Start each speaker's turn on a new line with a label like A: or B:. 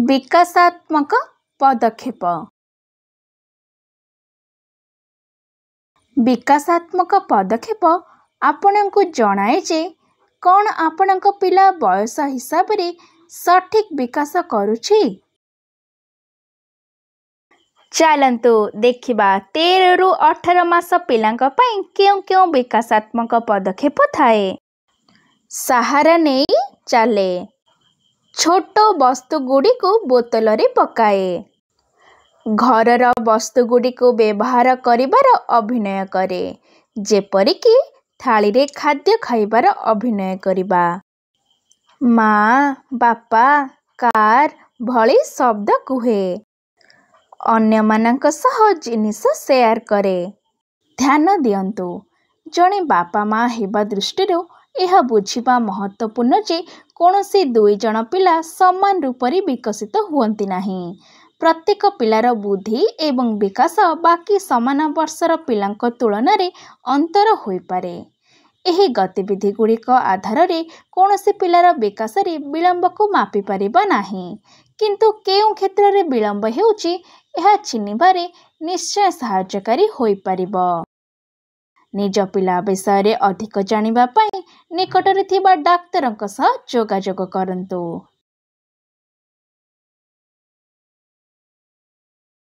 A: विकासात्मक पदक्षेप। विकासात्मक पदक्षेप आपणଙ୍କୁ जणाए जे कौन आपणଙ୍କ पिला बयस हिसाब रे सठिक विकास करुछि। चलंतु देखिबा 13 रु 18 मास पिलांक पई केउ केउ विकासात्मक पदक्षेप थाए। सहारा नेई चले, छोट वस्तु गुडी को बोतल रे पकाए, घरर वस्तु गुडी को व्यवहार करिबार अभिनय करे, जेपरिकी थाली रे खाद्य खाइबार अभिनय करिबा। माँ बापा कार भली शब्द कुहे, अन्य मानक सह जिनिस शेयर करे। ध्यान दियंतु, जणे बापा माँ हेबा दृष्टिରୁ यह बुझिबा महत्वपूर्ण जे कौनसी दुई जन पिला समान रूपरी विकसित हुअंती नाही। प्रत्येक पिलार बुद्धि एवं विकास बाकी समान वर्षर पिलांक तुलन रे अंतर होई पारे। एही गतिविधि गुड़िक आधार रे कौनसी पिलार विकास रे विलंब को मापी परिबा नाही, किंतु केउ क्षेत्र रे विलंब हेउची यह चिन्हिबारे निश्चय सहायकारी होई परिबो। निज पिला विषय रे अधिक जानिबा पई निकटरे थिबा डाक्तरक सह जोगाजोग करंतु।